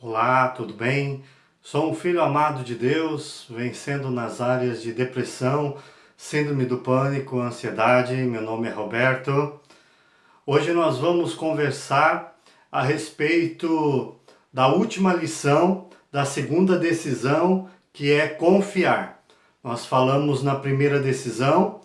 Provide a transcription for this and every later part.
Olá, tudo bem? Sou um filho amado de Deus, vencendo nas áreas de depressão, síndrome do pânico, ansiedade. Meu nome é Roberto. Hoje nós vamos conversar a respeito da última lição da segunda decisão, que é confiar. Nós falamos na primeira decisão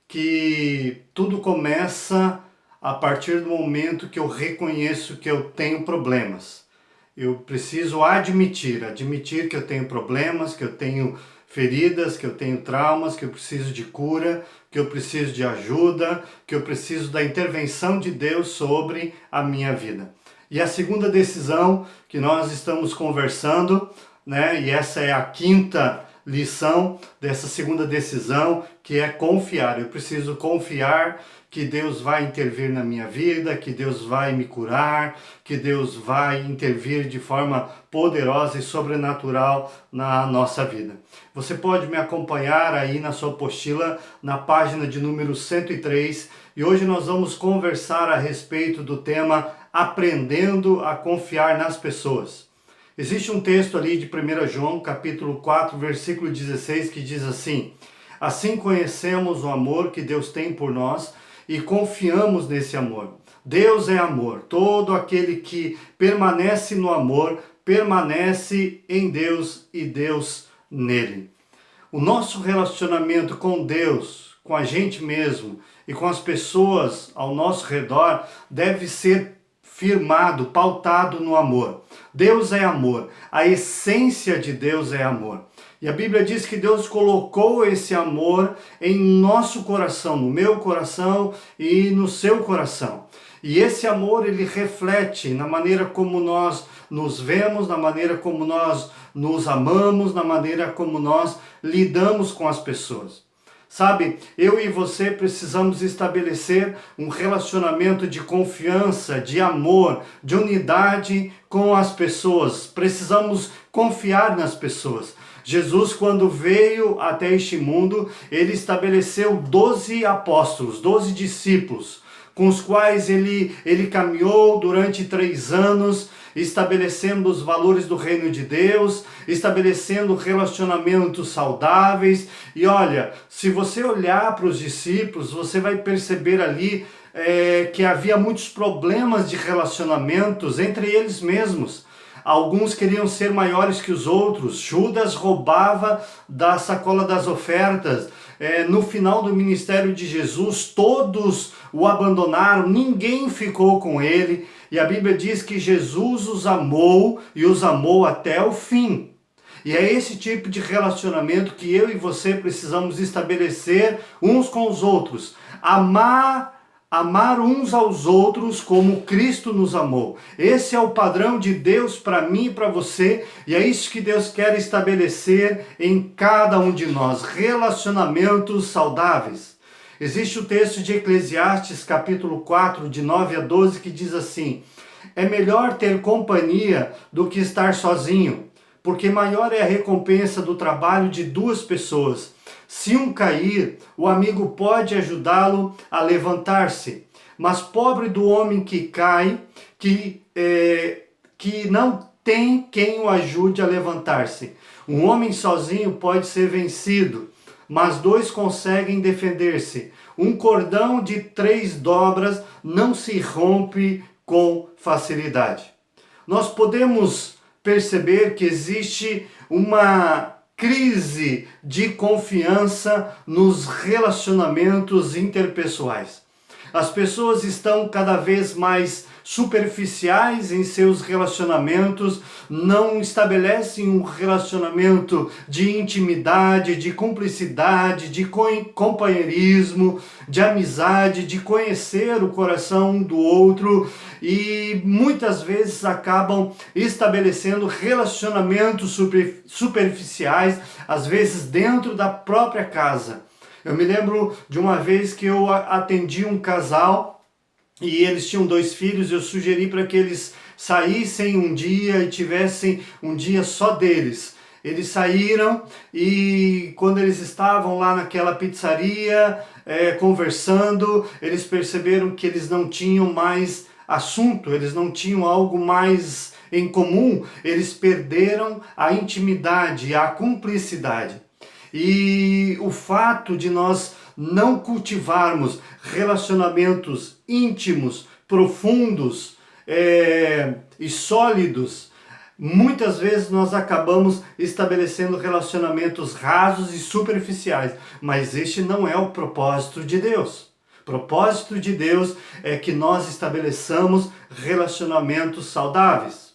que tudo começa a partir do momento que eu reconheço que eu tenho problemas. Eu preciso admitir que eu tenho problemas, que eu tenho feridas, que eu tenho traumas, que eu preciso de cura, que eu preciso de ajuda, que eu preciso da intervenção de Deus sobre a minha vida. E a segunda decisão que nós estamos conversando, né, e essa é a quinta lição dessa segunda decisão, que é confiar. Eu preciso confiar que Deus vai intervir na minha vida, que Deus vai me curar, que Deus vai intervir de forma poderosa e sobrenatural na nossa vida. Você pode me acompanhar aí na sua apostila, na página de número 103, e hoje nós vamos conversar a respeito do tema Aprendendo a Confiar nas Pessoas. Existe um texto ali de 1 João, capítulo 4, versículo 16, que diz assim: assim conhecemos o amor que Deus tem por nós e confiamos nesse amor. Deus é amor. Todo aquele que permanece no amor, permanece em Deus e Deus nele. O nosso relacionamento com Deus, com a gente mesmo e com as pessoas ao nosso redor deve ser firmado, pautado no amor. Deus é amor, a essência de Deus é amor. E a Bíblia diz que Deus colocou esse amor em nosso coração, no meu coração e no seu coração. E esse amor, ele reflete na maneira como nós nos vemos, na maneira como nós nos amamos, na maneira como nós lidamos com as pessoas. Sabe, eu e você precisamos estabelecer um relacionamento de confiança, de amor, de unidade com as pessoas. Precisamos confiar nas pessoas. Jesus, quando veio até este mundo, ele estabeleceu 12 apóstolos, 12 discípulos, com os quais ele caminhou durante 3 anos, estabelecendo os valores do reino de Deus, estabelecendo relacionamentos saudáveis. E olha, se você olhar para os discípulos, você vai perceber ali que havia muitos problemas de relacionamentos entre eles mesmos. Alguns queriam ser maiores que os outros. Judas roubava da sacola das ofertas. No final do ministério de Jesus, todos o abandonaram, ninguém ficou com ele. E a Bíblia diz que Jesus os amou e os amou até o fim. E é esse tipo de relacionamento que eu e você precisamos estabelecer uns com os outros. Amar uns aos outros como Cristo nos amou. Esse é o padrão de Deus para mim e para você, e é isso que Deus quer estabelecer em cada um de nós, relacionamentos saudáveis. Existe o texto de Eclesiastes, capítulo 4, de 9 a 12, que diz assim: é melhor ter companhia do que estar sozinho, porque maior é a recompensa do trabalho de 2 pessoas. Se um cair, o amigo pode ajudá-lo a levantar-se. Mas pobre do homem que cai, que não tem quem o ajude a levantar-se. Um homem sozinho pode ser vencido, mas 2 conseguem defender-se. Um cordão de 3 dobras não se rompe com facilidade. Nós podemos perceber que existe uma crise de confiança nos relacionamentos interpessoais. As pessoas estão cada vez mais superficiais em seus relacionamentos, não estabelecem um relacionamento de intimidade, de cumplicidade, de companheirismo, de amizade, de conhecer o coração um do outro, e muitas vezes acabam estabelecendo relacionamentos superficiais, às vezes dentro da própria casa. Eu me lembro de uma vez que eu atendi um casal e eles tinham 2 filhos. Eu sugeri para que eles saíssem um dia e tivessem um dia só deles. Eles saíram e quando eles estavam lá naquela pizzaria conversando, eles perceberam que eles não tinham mais assunto, eles não tinham algo mais em comum, eles perderam a intimidade, a cumplicidade. E o fato de nós não cultivarmos relacionamentos íntimos, profundos e sólidos, muitas vezes nós acabamos estabelecendo relacionamentos rasos e superficiais, mas este não é o propósito de Deus. O propósito de Deus é que nós estabeleçamos relacionamentos saudáveis.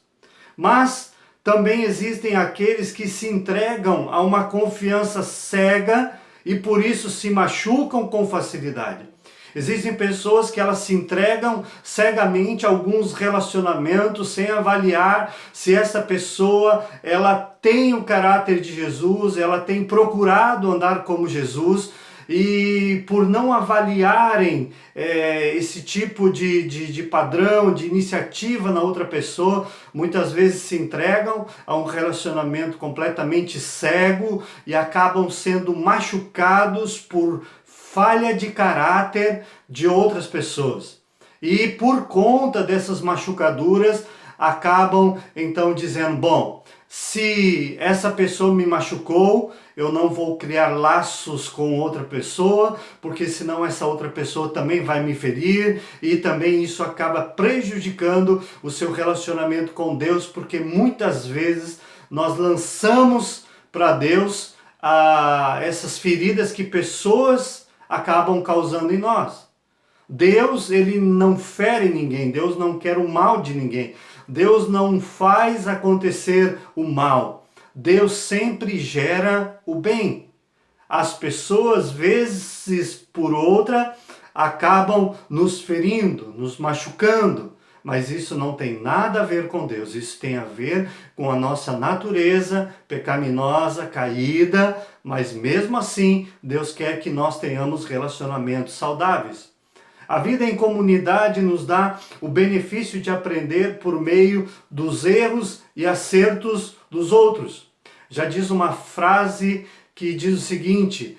Mas também existem aqueles que se entregam a uma confiança cega e por isso se machucam com facilidade. Existem pessoas que elas se entregam cegamente a alguns relacionamentos sem avaliar se essa pessoa ela tem o caráter de Jesus, ela tem procurado andar como Jesus, e por não avaliarem esse tipo de padrão, de iniciativa na outra pessoa, muitas vezes se entregam a um relacionamento completamente cego e acabam sendo machucados por falha de caráter de outras pessoas. E por conta dessas machucaduras, acabam então dizendo, bom, se essa pessoa me machucou, eu não vou criar laços com outra pessoa, porque senão essa outra pessoa também vai me ferir, e também isso acaba prejudicando o seu relacionamento com Deus, porque muitas vezes nós lançamos para Deus essas feridas que pessoas acabam causando em nós. Deus, ele não fere ninguém, Deus não quer o mal de ninguém, Deus não faz acontecer o mal, Deus sempre gera o bem. As pessoas, vezes por outra, acabam nos ferindo, nos machucando, mas isso não tem nada a ver com Deus, isso tem a ver com a nossa natureza pecaminosa, caída, mas mesmo assim, Deus quer que nós tenhamos relacionamentos saudáveis. A vida em comunidade nos dá o benefício de aprender por meio dos erros e acertos dos outros. Já diz uma frase que diz o seguinte,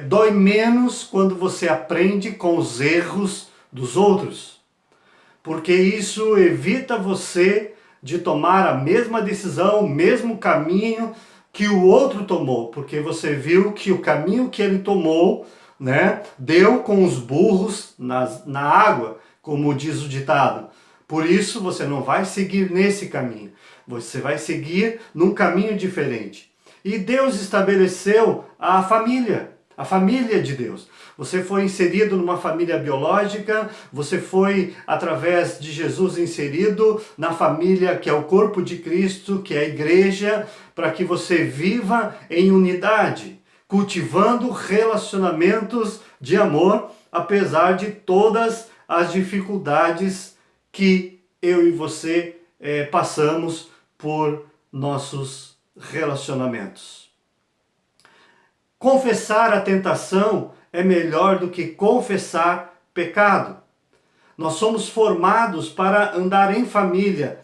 dói menos quando você aprende com os erros dos outros, porque isso evita você de tomar a mesma decisão, o mesmo caminho que o outro tomou, porque você viu que o caminho que ele tomou, deu com os burros na água, como diz o ditado. Por isso você não vai seguir nesse caminho, você vai seguir num caminho diferente. E Deus estabeleceu a família de Deus. Você foi inserido numa família biológica, você foi, através de Jesus, inserido na família que é o corpo de Cristo, que é a igreja, para que você viva em unidade, cultivando relacionamentos de amor, apesar de todas as dificuldades que eu e você passamos por nossos relacionamentos. Confessar a tentação é melhor do que confessar pecado. Nós somos formados para andar em família,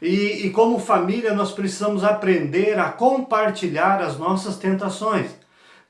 E como família nós precisamos aprender a compartilhar as nossas tentações.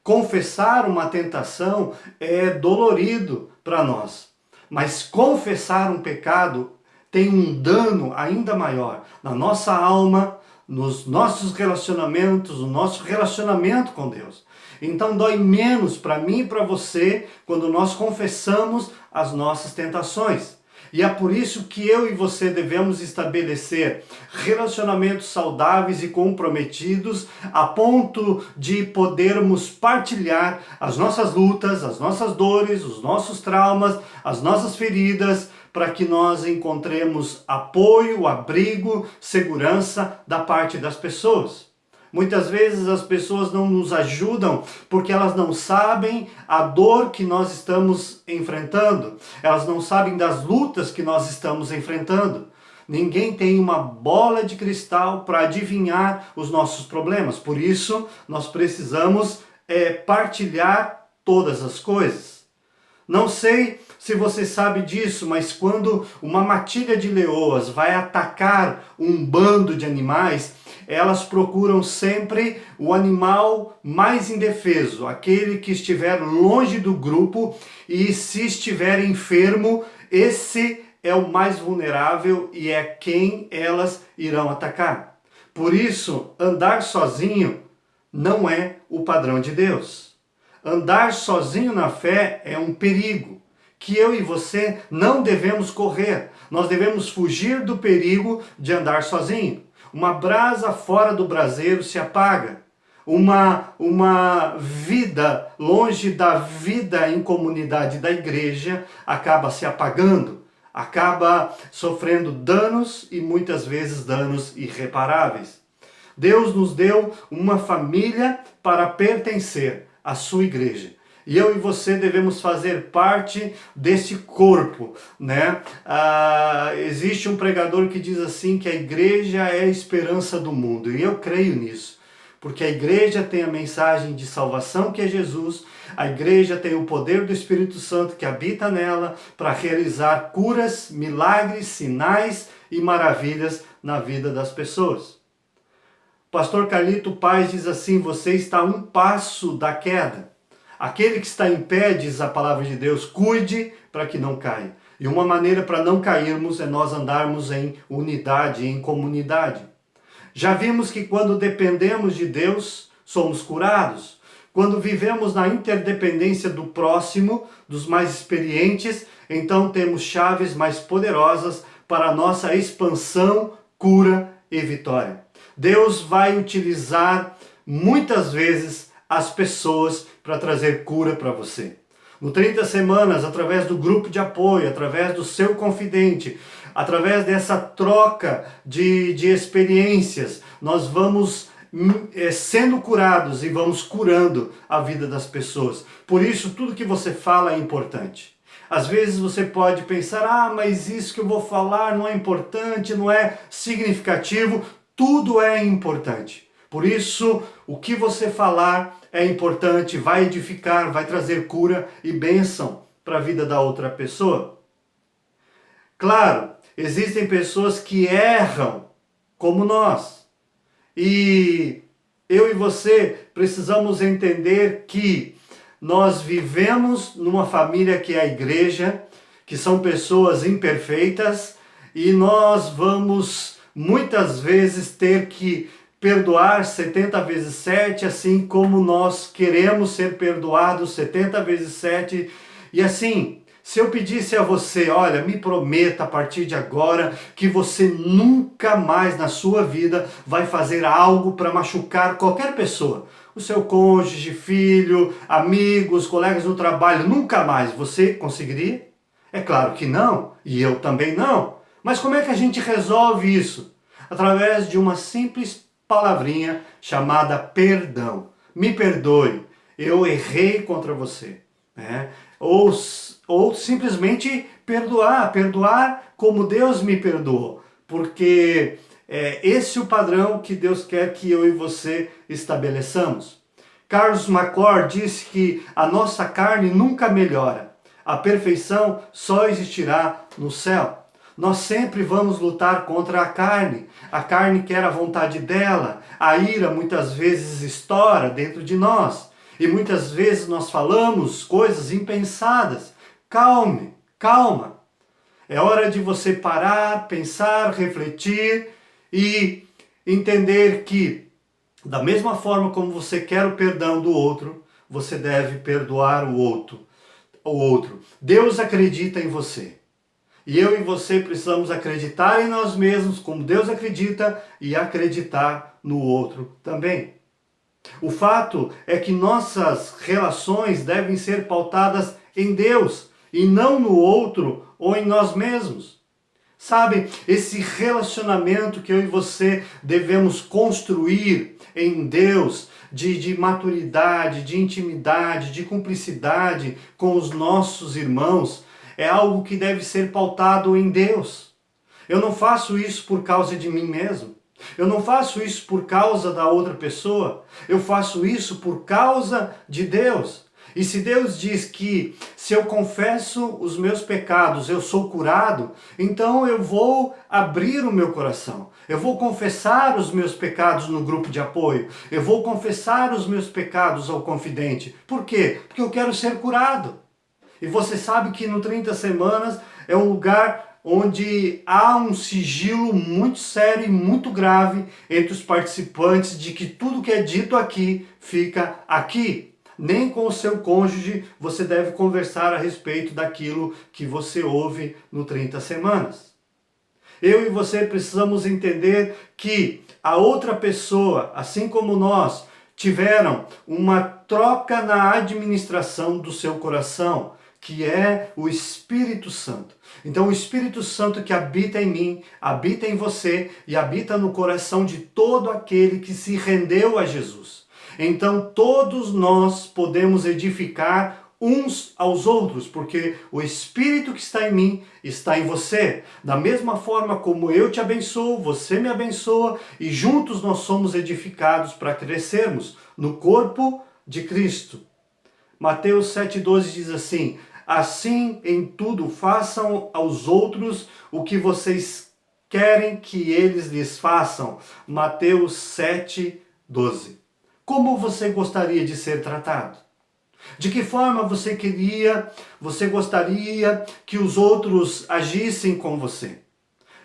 Confessar uma tentação é dolorido para nós, mas confessar um pecado tem um dano ainda maior na nossa alma, nos nossos relacionamentos, no nosso relacionamento com Deus. Então dói menos para mim e para você quando nós confessamos as nossas tentações. E é por isso que eu e você devemos estabelecer relacionamentos saudáveis e comprometidos a ponto de podermos partilhar as nossas lutas, as nossas dores, os nossos traumas, as nossas feridas, para que nós encontremos apoio, abrigo, segurança da parte das pessoas. Muitas vezes as pessoas não nos ajudam porque elas não sabem a dor que nós estamos enfrentando. Elas não sabem das lutas que nós estamos enfrentando. Ninguém tem uma bola de cristal para adivinhar os nossos problemas. Por isso, nós precisamos partilhar todas as coisas. Não sei se você sabe disso, mas quando uma matilha de leoas vai atacar um bando de animais, elas procuram sempre o animal mais indefeso, aquele que estiver longe do grupo, e se estiver enfermo, esse é o mais vulnerável e é quem elas irão atacar. Por isso, andar sozinho não é o padrão de Deus. Andar sozinho na fé é um perigo que eu e você não devemos correr. Nós devemos fugir do perigo de andar sozinho. Uma brasa fora do braseiro se apaga. Uma vida longe da vida em comunidade da igreja acaba se apagando, acaba sofrendo danos e muitas vezes danos irreparáveis. Deus nos deu uma família para pertencer à sua igreja. E eu e você devemos fazer parte desse corpo, né? Existe um pregador que diz assim que a igreja é a esperança do mundo. E eu creio nisso. Porque a igreja tem a mensagem de salvação que é Jesus, a igreja tem o poder do Espírito Santo que habita nela para realizar curas, milagres, sinais e maravilhas na vida das pessoas. O pastor Carlito Paz diz assim: você está a um passo da queda. Aquele que está em pé, diz a palavra de Deus, cuide para que não caia. E uma maneira para não cairmos é nós andarmos em unidade, em comunidade. Já vimos que quando dependemos de Deus, somos curados. Quando vivemos na interdependência do próximo, dos mais experientes, então temos chaves mais poderosas para a nossa expansão, cura e vitória. Deus vai utilizar muitas vezes as pessoas para trazer cura para você. No 30 Semanas, através do grupo de apoio, através do seu confidente, através dessa troca de experiências, nós vamos sendo curados e vamos curando a vida das pessoas. Por isso, tudo que você fala é importante. Às vezes você pode pensar, mas isso que eu vou falar não é importante, não é significativo. Tudo é importante. Por isso, o que você falar é importante, vai edificar, vai trazer cura e bênção para a vida da outra pessoa. Claro, existem pessoas que erram como nós. E eu e você precisamos entender que nós vivemos numa família que é a igreja, que são pessoas imperfeitas, e nós vamos muitas vezes ter que perdoar 70 vezes 7, assim como nós queremos ser perdoados 70 vezes 7. E assim, se eu pedisse a você, olha, me prometa a partir de agora que você nunca mais na sua vida vai fazer algo para machucar qualquer pessoa. O seu cônjuge, filho, amigos, colegas do trabalho, nunca mais. Você conseguiria? É claro que não, e eu também não. Mas como é que a gente resolve isso? Através de uma simples palavrinha chamada perdão. Me perdoe, eu errei contra você. Né? Ou simplesmente perdoar como Deus me perdoou. Porque esse é o padrão que Deus quer que eu e você estabeleçamos. Carlos McClure disse que a nossa carne nunca melhora. A perfeição só existirá no céu. Nós sempre vamos lutar contra a carne. A carne quer a vontade dela. A ira muitas vezes estoura dentro de nós. E muitas vezes nós falamos coisas impensadas. Calma. É hora de você parar, pensar, refletir e entender que, da mesma forma como você quer o perdão do outro, você deve perdoar o outro. Deus acredita em você. E eu e você precisamos acreditar em nós mesmos como Deus acredita e acreditar no outro também. O fato é que nossas relações devem ser pautadas em Deus e não no outro ou em nós mesmos. Sabe, esse relacionamento que eu e você devemos construir em Deus, de maturidade, de intimidade, de cumplicidade com os nossos irmãos, é algo que deve ser pautado em Deus. Eu não faço isso por causa de mim mesmo. Eu não faço isso por causa da outra pessoa. Eu faço isso por causa de Deus. E se Deus diz que se eu confesso os meus pecados, eu sou curado, então eu vou abrir o meu coração. Eu vou confessar os meus pecados no grupo de apoio. Eu vou confessar os meus pecados ao confidente. Por quê? Porque eu quero ser curado. E você sabe que no 30 Semanas é um lugar onde há um sigilo muito sério e muito grave entre os participantes de que tudo que é dito aqui fica aqui. Nem com o seu cônjuge você deve conversar a respeito daquilo que você ouve no 30 Semanas. Eu e você precisamos entender que a outra pessoa, assim como nós, tiveram uma troca na administração do seu coração, que é o Espírito Santo. Então o Espírito Santo que habita em mim, habita em você e habita no coração de todo aquele que se rendeu a Jesus. Então todos nós podemos edificar uns aos outros, porque o Espírito que está em mim está em você. Da mesma forma como eu te abençoo, você me abençoa e juntos nós somos edificados para crescermos no corpo de Cristo. Mateus 7,12 diz assim: assim em tudo façam aos outros o que vocês querem que eles lhes façam. Mateus 7,12. Como você gostaria de ser tratado? De que forma você gostaria que os outros agissem com você?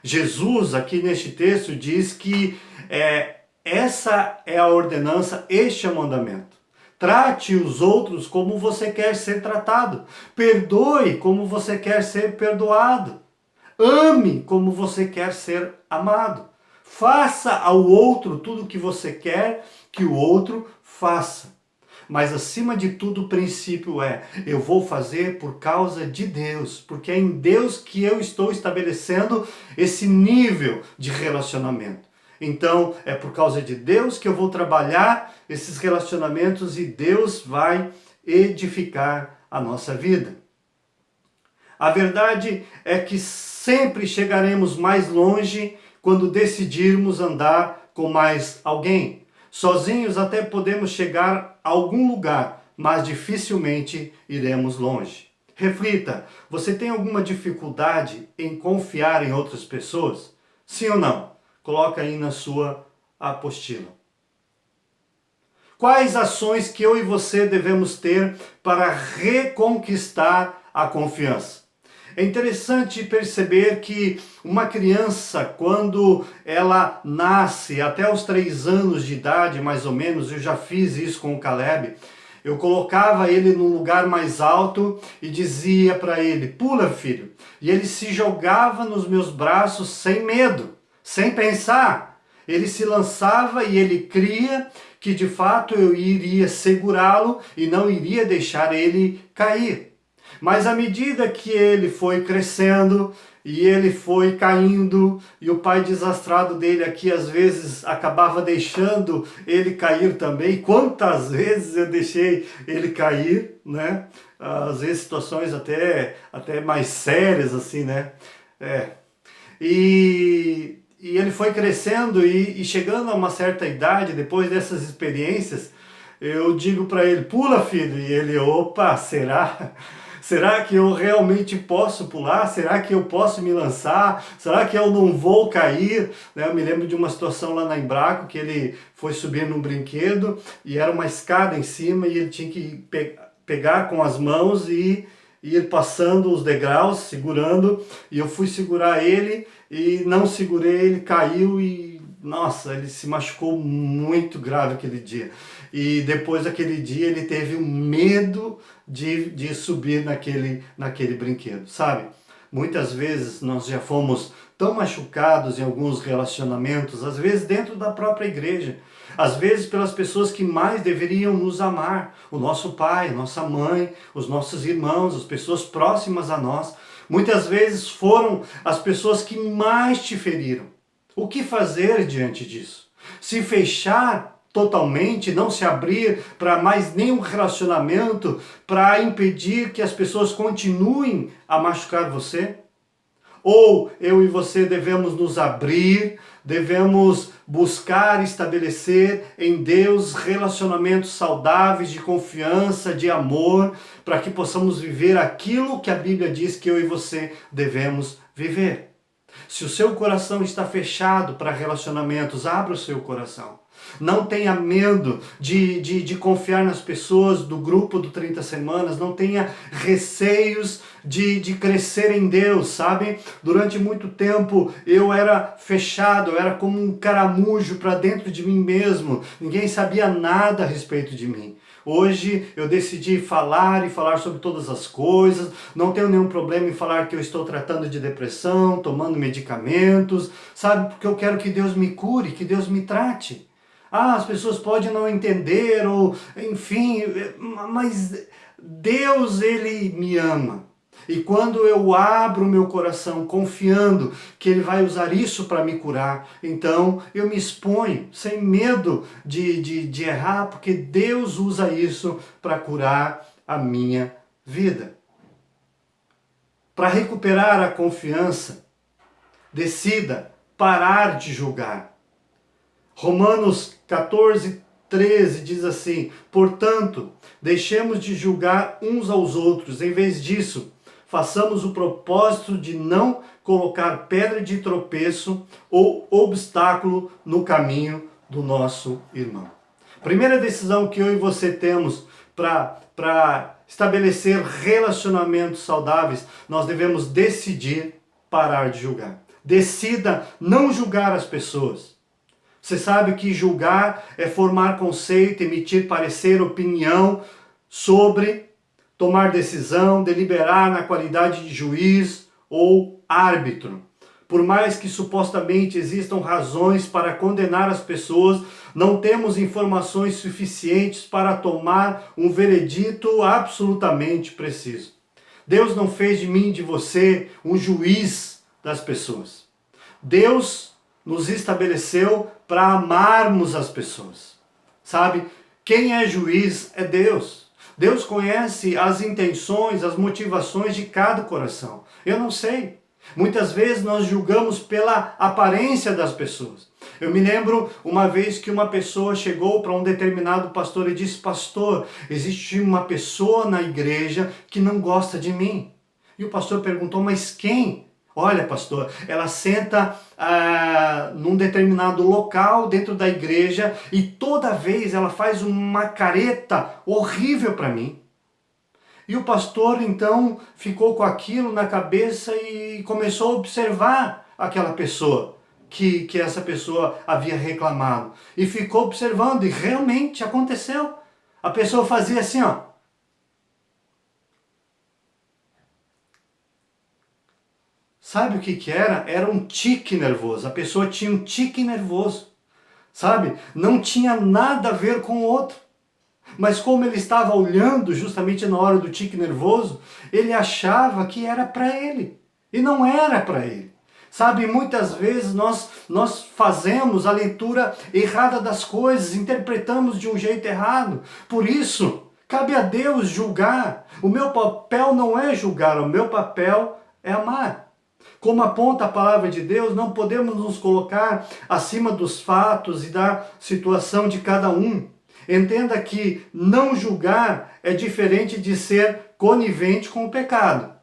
Jesus, aqui neste texto, diz que essa é a ordenança, este é o mandamento. Trate os outros como você quer ser tratado. Perdoe como você quer ser perdoado. Ame como você quer ser amado. Faça ao outro tudo o que você quer que o outro faça. Mas acima de tudo o princípio é: eu vou fazer por causa de Deus, porque é em Deus que eu estou estabelecendo esse nível de relacionamento. Então é por causa de Deus que eu vou trabalhar esses relacionamentos e Deus vai edificar a nossa vida. A verdade é que sempre chegaremos mais longe quando decidirmos andar com mais alguém. Sozinhos até podemos chegar a algum lugar, mas dificilmente iremos longe. Reflita, você tem alguma dificuldade em confiar em outras pessoas? Sim ou não? Coloca aí na sua apostila. Quais ações que eu e você devemos ter para reconquistar a confiança? É interessante perceber que uma criança, quando ela nasce, até os 3 anos de idade, mais ou menos, eu já fiz isso com o Caleb, eu colocava ele num lugar mais alto e dizia para ele: pula, filho. E ele se jogava nos meus braços sem medo, sem pensar. Ele se lançava e ele cria que de fato eu iria segurá-lo e não iria deixar ele cair. Mas à medida que ele foi crescendo e ele foi caindo, e o pai desastrado dele aqui às vezes acabava deixando ele cair também. Quantas vezes eu deixei ele cair, né? Às vezes situações até mais sérias assim, né? E ele foi crescendo e chegando a uma certa idade, depois dessas experiências, eu digo para ele: pula, filho. E ele: opa, será? Será que eu realmente posso pular? Será que eu posso me lançar? Será que eu não vou cair? Eu me lembro de uma situação lá na Embraco, que ele foi subir num brinquedo e era uma escada em cima e ele tinha que pegar com as mãos e ir passando os degraus, segurando, e eu fui segurar ele e não segurei, ele caiu e, nossa, ele se machucou muito grave aquele dia. E depois daquele dia ele teve um medo de subir naquele brinquedo, sabe? Muitas vezes nós já fomos tão machucados em alguns relacionamentos, às vezes dentro da própria igreja, às vezes pelas pessoas que mais deveriam nos amar, o nosso pai, nossa mãe, os nossos irmãos, as pessoas próximas a nós, muitas vezes foram as pessoas que mais te feriram. O que fazer diante disso? Se fechar totalmente, não se abrir para mais nenhum relacionamento, para impedir que as pessoas continuem a machucar você? Ou eu e você devemos nos abrir, devemos buscar estabelecer em Deus relacionamentos saudáveis, de confiança, de amor, para que possamos viver aquilo que a Bíblia diz que eu e você devemos viver. Se o seu coração está fechado para relacionamentos, abra o seu coração. Não tenha medo de confiar nas pessoas do grupo do 30 Semanas. Não tenha receios de crescer em Deus, sabe? Durante muito tempo eu era fechado, eu era como um caramujo para dentro de mim mesmo. Ninguém sabia nada a respeito de mim. Hoje eu decidi falar e falar sobre todas as coisas, não tenho nenhum problema em falar que eu estou tratando de depressão, tomando medicamentos, sabe? Porque eu quero que Deus me cure, que Deus me trate. Ah, as pessoas podem não entender, ou enfim, mas Deus, Ele me ama. E quando eu abro meu coração confiando que Ele vai usar isso para me curar, então eu me exponho sem medo de errar, porque Deus usa isso para curar a minha vida. Para recuperar a confiança, decida parar de julgar. Romanos 14:13 diz assim: portanto, deixemos de julgar uns aos outros, em vez disso, façamos o propósito de não colocar pedra de tropeço ou obstáculo no caminho do nosso irmão. Primeira decisão que eu e você temos para estabelecer relacionamentos saudáveis, nós devemos decidir parar de julgar. Decida não julgar as pessoas. Você sabe que julgar é formar conceito, emitir parecer, opinião sobre, tomar decisão, deliberar na qualidade de juiz ou árbitro. Por mais que supostamente existam razões para condenar as pessoas, não temos informações suficientes para tomar um veredito absolutamente preciso. Deus não fez de mim e de você um juiz das pessoas. Deus nos estabeleceu para amarmos as pessoas. Sabe? Quem é juiz é Deus. Deus conhece as intenções, as motivações de cada coração. Eu não sei. Muitas vezes nós julgamos pela aparência das pessoas. Eu me lembro uma vez que uma pessoa chegou para um determinado pastor e disse: pastor, existe uma pessoa na igreja que não gosta de mim. E o pastor perguntou: mas quem? Olha, pastor, ela senta num determinado local dentro da igreja e toda vez ela faz uma careta horrível para mim. E o pastor então ficou com aquilo na cabeça e começou a observar aquela pessoa que essa pessoa havia reclamado. E ficou observando e realmente aconteceu. A pessoa fazia assim, ó. Sabe o que era? Era um tique nervoso. A pessoa tinha um tique nervoso. Sabe? Não tinha nada a ver com o outro. Mas como ele estava olhando justamente na hora do tique nervoso, ele achava que era para ele. E não era para ele. Sabe, muitas vezes nós fazemos a leitura errada das coisas, interpretamos de um jeito errado. Por isso, cabe a Deus julgar. O meu papel não é julgar, o meu papel é amar. Como aponta a palavra de Deus, não podemos nos colocar acima dos fatos e da situação de cada um. Entenda que não julgar é diferente de ser conivente com o pecado.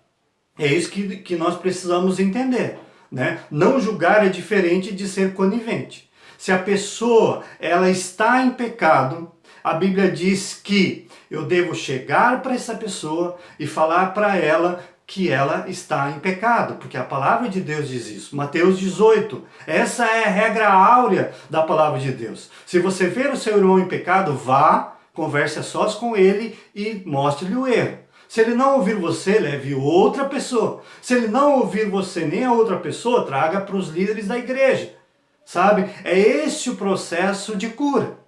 É isso que nós precisamos entender, né? Não julgar é diferente de ser conivente. Se a pessoa ela está em pecado, a Bíblia diz que eu devo chegar para essa pessoa e falar para ela que ela está em pecado, porque a palavra de Deus diz isso. Mateus 18. Essa é a regra áurea da palavra de Deus. Se você ver o seu irmão em pecado, vá, converse a sós com ele e mostre-lhe o erro. Se ele não ouvir você, leve outra pessoa. Se ele não ouvir você nem a outra pessoa, traga para os líderes da igreja. Sabe? É esse o processo de cura.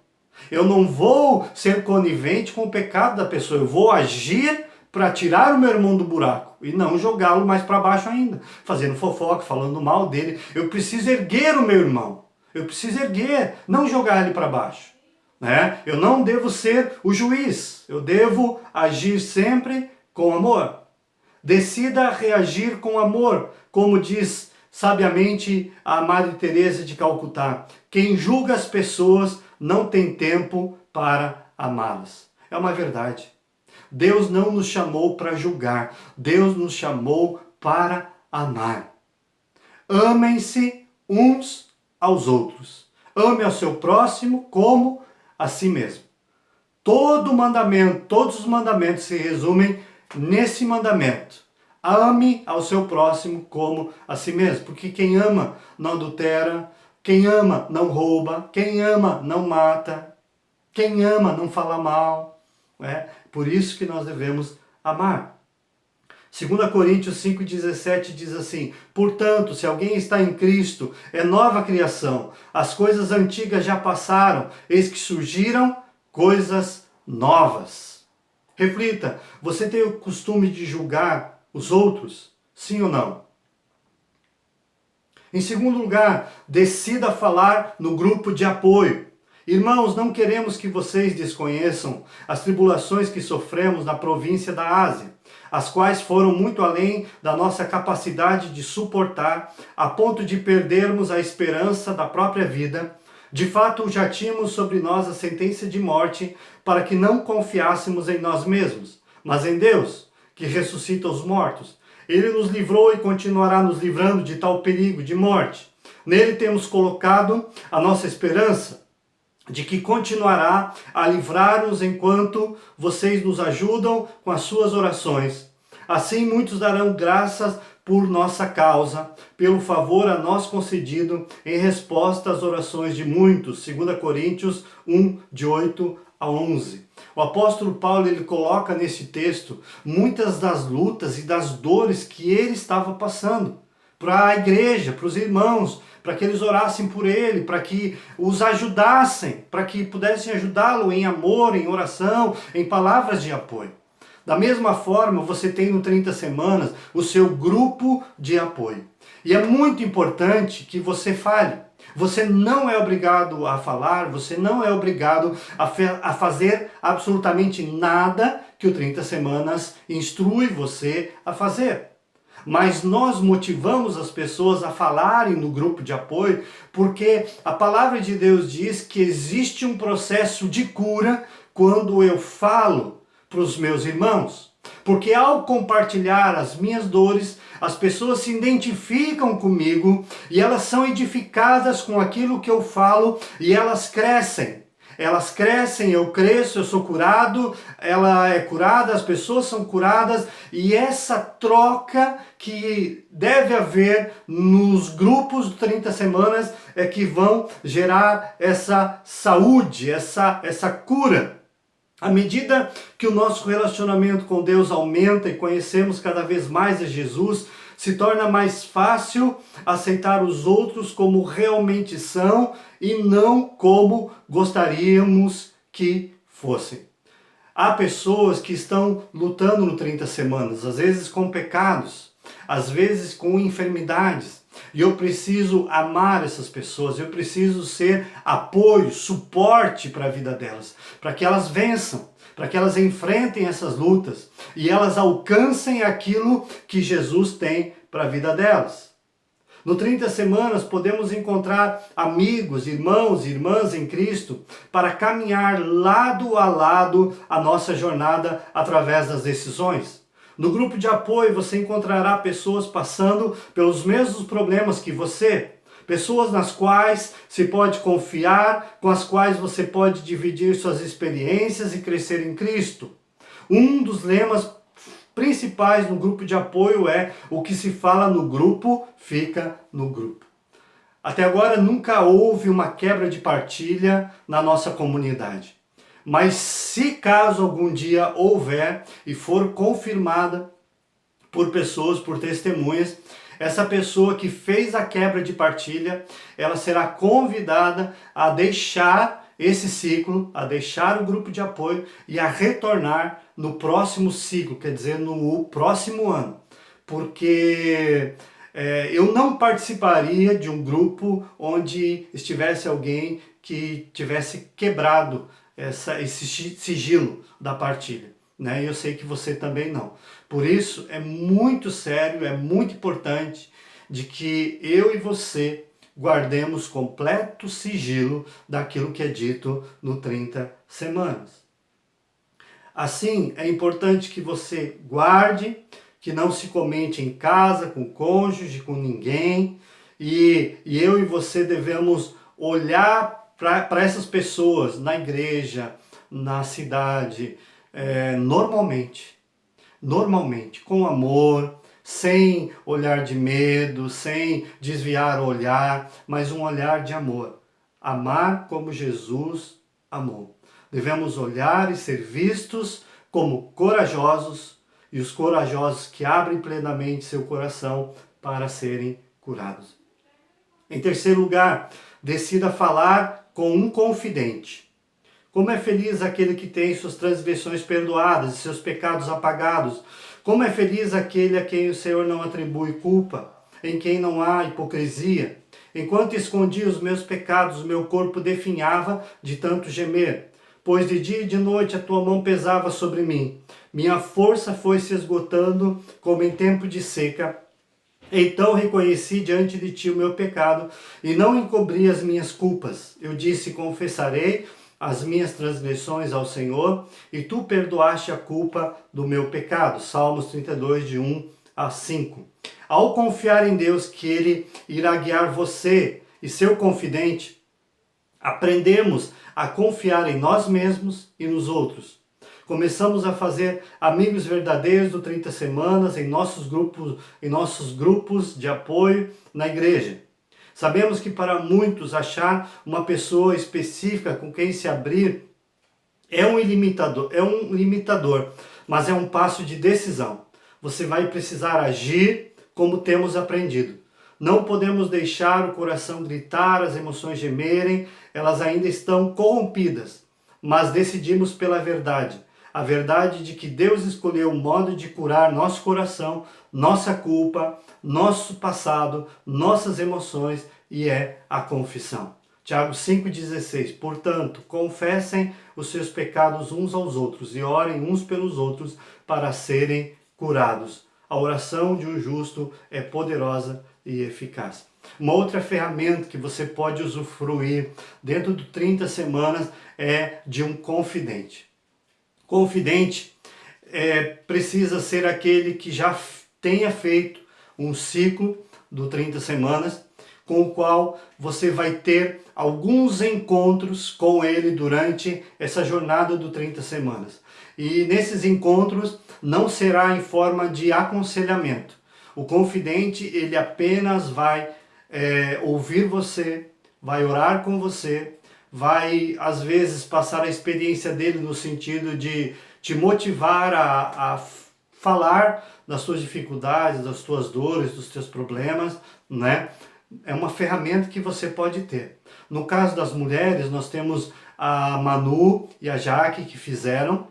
Eu não vou ser conivente com o pecado da pessoa, eu vou agir para tirar o meu irmão do buraco e não jogá-lo mais para baixo ainda, fazendo fofoca, falando mal dele. Eu preciso erguer o meu irmão, eu preciso erguer, não jogar ele para baixo, né? Eu não devo ser o juiz, eu devo agir sempre com amor. Decida reagir com amor, como diz sabiamente a Madre Teresa de Calcutá: quem julga as pessoas não tem tempo para amá-las. É uma verdade. Deus não nos chamou para julgar, Deus nos chamou para amar. Amem-se uns aos outros. Ame ao seu próximo como a si mesmo. Todos os mandamentos se resumem nesse mandamento. Ame ao seu próximo como a si mesmo. Porque quem ama não adultera, quem ama não rouba, quem ama não mata, quem ama não fala mal. Por isso que nós devemos amar. 2 Coríntios 5,17 diz assim: portanto, se alguém está em Cristo, é nova criação. As coisas antigas já passaram, eis que surgiram coisas novas. Reflita, você tem o costume de julgar os outros? Sim ou não? Em segundo lugar, decida falar no grupo de apoio. Irmãos, não queremos que vocês desconheçam as tribulações que sofremos na província da Ásia, as quais foram muito além da nossa capacidade de suportar, a ponto de perdermos a esperança da própria vida. De fato, já tínhamos sobre nós a sentença de morte, para que não confiássemos em nós mesmos, mas em Deus, que ressuscita os mortos. Ele nos livrou e continuará nos livrando de tal perigo de morte. Nele temos colocado a nossa esperança, de que continuará a livrar-nos enquanto vocês nos ajudam com as suas orações. Assim muitos darão graças por nossa causa, pelo favor a nós concedido em resposta às orações de muitos. 2 Coríntios 1, de 8 a 11. O apóstolo Paulo, ele coloca nesse texto muitas das lutas e das dores que ele estava passando para a igreja, para os irmãos, para que eles orassem por ele, para que os ajudassem, para que pudessem ajudá-lo em amor, em oração, em palavras de apoio. Da mesma forma, você tem no 30 Semanas o seu grupo de apoio. E é muito importante que você fale. Você não é obrigado a falar, você não é obrigado a fazer absolutamente nada que o 30 Semanas instrui você a fazer. Mas nós motivamos as pessoas a falarem no grupo de apoio, porque a palavra de Deus diz que existe um processo de cura quando eu falo para os meus irmãos. Porque ao compartilhar as minhas dores, as pessoas se identificam comigo e elas são edificadas com aquilo que eu falo e elas crescem. Elas crescem, eu cresço, eu sou curado, ela é curada, as pessoas são curadas, e essa troca que deve haver nos grupos do 30 Semanas é que vão gerar essa saúde, essa cura. À medida que o nosso relacionamento com Deus aumenta e conhecemos cada vez mais a Jesus, se torna mais fácil aceitar os outros como realmente são e não como gostaríamos que fossem. Há pessoas que estão lutando no 30 Semanas, às vezes com pecados, às vezes com enfermidades. E eu preciso amar essas pessoas, eu preciso ser apoio, suporte para a vida delas, para que elas vençam, para que elas enfrentem essas lutas e elas alcancem aquilo que Jesus tem para a vida delas. No 30 Semanas podemos encontrar amigos, irmãos e irmãs em Cristo para caminhar lado a lado a nossa jornada através das decisões. No grupo de apoio você encontrará pessoas passando pelos mesmos problemas que você, pessoas nas quais se pode confiar, com as quais você pode dividir suas experiências e crescer em Cristo. Um dos lemas principais no grupo de apoio é: o que se fala no grupo, fica no grupo. Até agora nunca houve uma quebra de partilha na nossa comunidade. Mas se caso algum dia houver e for confirmada por pessoas, por testemunhas, essa pessoa que fez a quebra de partilha, ela será convidada a deixar esse ciclo, a deixar o grupo de apoio e a retornar no próximo ciclo, quer dizer, no próximo ano. Porque eu não participaria de um grupo onde estivesse alguém que tivesse quebrado esse sigilo da partilha. E eu sei que você também não. Por isso é muito sério, é muito importante de que eu e você guardemos completo sigilo daquilo que é dito no 30 Semanas. Assim, é importante que você guarde, que não se comente em casa, com cônjuge, com ninguém, e eu e você devemos olhar para essas pessoas na igreja, na cidade, normalmente, com amor, sem olhar de medo, sem desviar o olhar, mas um olhar de amor. Amar como Jesus amou. Devemos olhar e ser vistos como corajosos, e os corajosos que abrem plenamente seu coração para serem curados. Em terceiro lugar, decida falar com um confidente. Como é feliz aquele que tem suas transgressões perdoadas e seus pecados apagados. Como é feliz aquele a quem o Senhor não atribui culpa, em quem não há hipocrisia. Enquanto escondia os meus pecados, o meu corpo definhava de tanto gemer. Pois de dia e de noite a tua mão pesava sobre mim. Minha força foi se esgotando como em tempo de seca. Então reconheci diante de ti o meu pecado e não encobri as minhas culpas. Eu disse, confessarei as minhas transgressões ao Senhor, e tu perdoaste a culpa do meu pecado. Salmos 32, de 1 a 5. Ao confiar em Deus que Ele irá guiar você e seu confidente, aprendemos a confiar em nós mesmos e nos outros. Começamos a fazer amigos verdadeiros do 30 Semanas em nossos grupos de apoio na igreja. Sabemos que para muitos achar uma pessoa específica com quem se abrir é um limitador, mas é um passo de decisão. Você vai precisar agir como temos aprendido. Não podemos deixar o coração gritar, as emoções gemerem, elas ainda estão corrompidas, mas decidimos pela verdade. A verdade de que Deus escolheu um modo de curar nosso coração, nossa culpa, nosso passado, nossas emoções, e é a confissão. Tiago 5,16. Portanto, confessem os seus pecados uns aos outros e orem uns pelos outros para serem curados. A oração de um justo é poderosa e eficaz. Uma outra ferramenta que você pode usufruir dentro do 30 Semanas é de um confidente. Confidente precisa ser aquele que já tenha feito um ciclo do 30 Semanas, com o qual você vai ter alguns encontros com ele durante essa jornada do 30 Semanas. E nesses encontros não será em forma de aconselhamento. O confidente, ele apenas vai ouvir você, vai orar com você, vai às vezes passar a experiência dele no sentido de te motivar a falar das suas dificuldades, das suas dores, dos seus problemas, né? É uma ferramenta que você pode ter. No caso das mulheres, nós temos a Manu e a Jaque que fizeram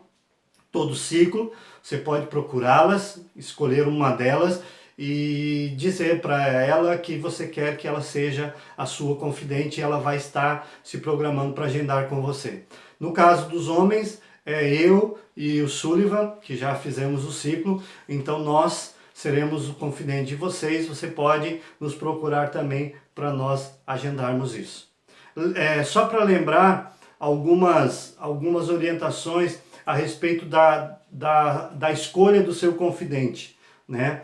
todo o ciclo. Você pode procurá-las, escolher uma delas e dizer para ela que você quer que ela seja a sua confidente, e ela vai estar se programando para agendar com você. No caso dos homens, eu e o Sullivan, que já fizemos o ciclo, então nós seremos o confidente de vocês. Você pode nos procurar também para nós agendarmos isso. Só para lembrar algumas orientações a respeito da escolha do seu confidente, né?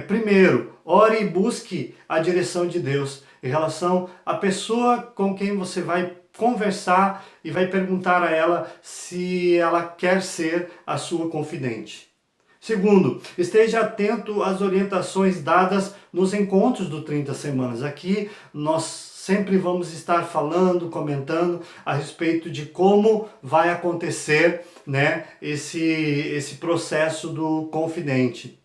Primeiro, ore e busque a direção de Deus em relação à pessoa com quem você vai conversar e vai perguntar a ela se ela quer ser a sua confidente. Segundo, esteja atento às orientações dadas nos encontros do 30 Semanas. Aqui nós sempre vamos estar falando, comentando a respeito de como vai acontecer, né, esse processo do confidente.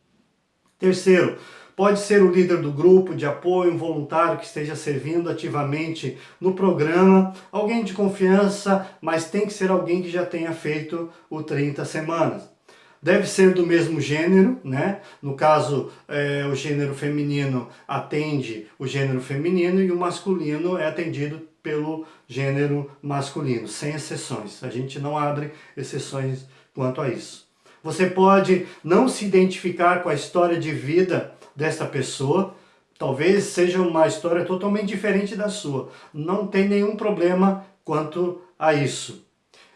Terceiro, pode ser o líder do grupo de apoio, um voluntário que esteja servindo ativamente no programa, alguém de confiança, mas tem que ser alguém que já tenha feito o 30 Semanas. Deve ser do mesmo gênero, né? No caso, o gênero feminino atende o gênero feminino e o masculino é atendido pelo gênero masculino, sem exceções. A gente não abre exceções quanto a isso. Você pode não se identificar com a história de vida dessa pessoa, talvez seja uma história totalmente diferente da sua. Não tem nenhum problema quanto a isso.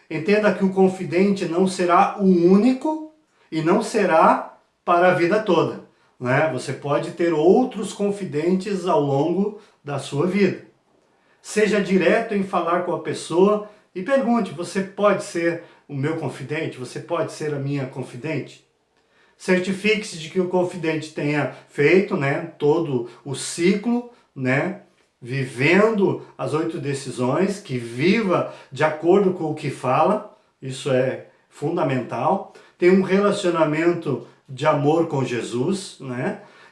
Entenda que o confidente não será o único e não será para a vida toda, né? Você pode ter outros confidentes ao longo da sua vida. Seja direto em falar com a pessoa e pergunte: você pode ser o meu confidente? Você pode ser a minha confidente? Certifique-se de que o confidente tenha feito, todo o ciclo, vivendo as 8 decisões, que viva de acordo com o que fala, isso é fundamental. Tem um relacionamento de amor com Jesus,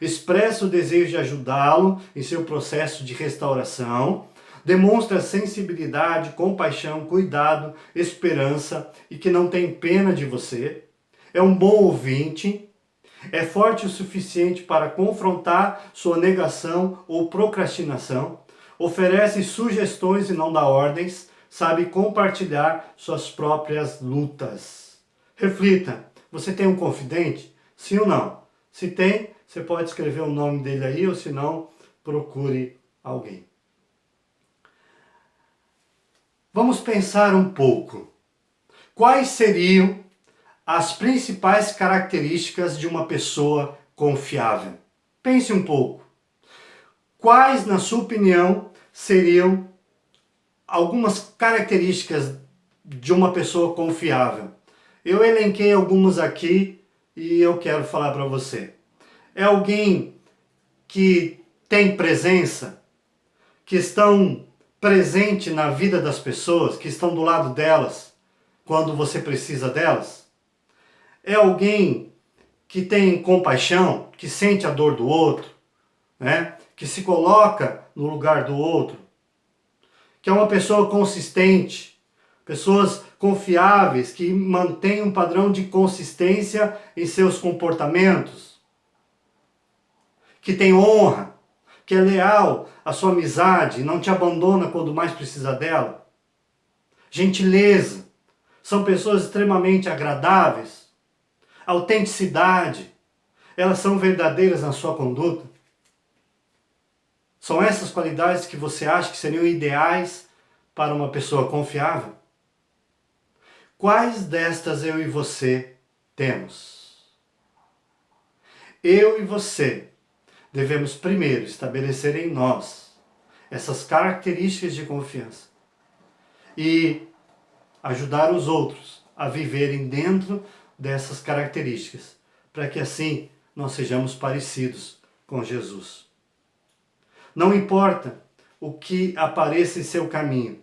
expressa o desejo de ajudá-lo em seu processo de restauração, demonstra sensibilidade, compaixão, cuidado, esperança e que não tem pena de você, é um bom ouvinte, é forte o suficiente para confrontar sua negação ou procrastinação, oferece sugestões e não dá ordens, sabe compartilhar suas próprias lutas. Reflita, você tem um confidente? Sim ou não? Se tem, você pode escrever o nome dele aí, ou se não, procure alguém. Vamos pensar um pouco. Quais seriam as principais características de uma pessoa confiável? Pense um pouco. Quais, na sua opinião, seriam algumas características de uma pessoa confiável? Eu elenquei algumas aqui e eu quero falar para você. É alguém que tem presença, que estão presente na vida das pessoas, que estão do lado delas quando você precisa delas? É alguém que tem compaixão, que sente a dor do outro, que se coloca no lugar do outro, que é uma pessoa consistente, pessoas confiáveis, que mantêm um padrão de consistência em seus comportamentos, que tem honra, que é leal à sua amizade, não te abandona quando mais precisa dela. Gentileza, são pessoas extremamente agradáveis. Autenticidade, elas são verdadeiras na sua conduta. São essas qualidades que você acha que seriam ideais para uma pessoa confiável? Quais destas eu e você temos? Eu e você devemos primeiro estabelecer em nós essas características de confiança e ajudar os outros a viverem dentro dessas características, para que assim nós sejamos parecidos com Jesus. Não importa o que apareça em seu caminho,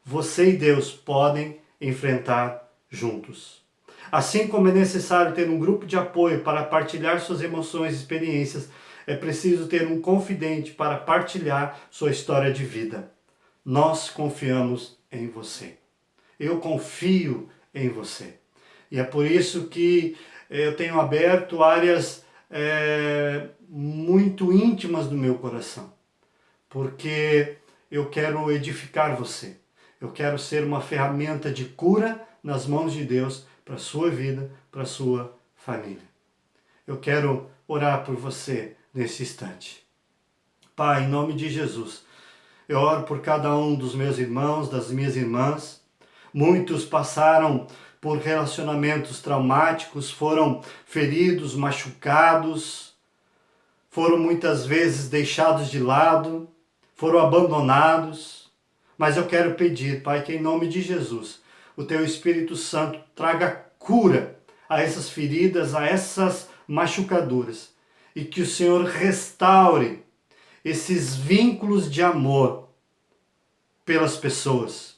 você e Deus podem enfrentar juntos. Assim como é necessário ter um grupo de apoio para partilhar suas emoções e experiências, é preciso ter um confidente para partilhar sua história de vida. Nós confiamos em você. Eu confio em você. E é por isso que eu tenho aberto áreas muito íntimas do meu coração. Porque eu quero edificar você. Eu quero ser uma ferramenta de cura nas mãos de Deus para a sua vida, para a sua família. Eu quero orar por você nesse instante. Pai, em nome de Jesus, eu oro por cada um dos meus irmãos, das minhas irmãs. Muitos passaram por relacionamentos traumáticos, foram feridos, machucados, foram muitas vezes deixados de lado, foram abandonados. Mas eu quero pedir, Pai, que em nome de Jesus, o Teu Espírito Santo traga cura a essas feridas, a essas machucaduras, e que o Senhor restaure esses vínculos de amor pelas pessoas,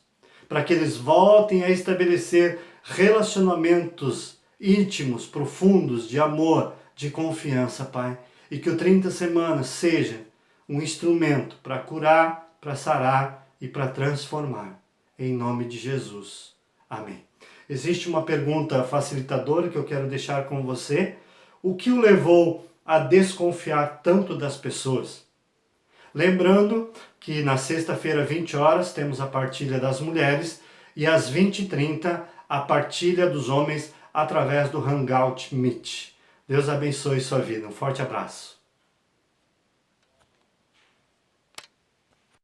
para que eles voltem a estabelecer relacionamentos íntimos, profundos, de amor, de confiança, Pai. E que o 30 Semanas seja um instrumento para curar, para sarar e para transformar. Em nome de Jesus. Amém. Existe uma pergunta facilitadora que eu quero deixar com você. O que o levou a desconfiar tanto das pessoas? Lembrando que na sexta-feira, 20 horas, temos a partilha das mulheres e às 20h30 a partilha dos homens através do Hangout Meet. Deus abençoe sua vida. Um forte abraço.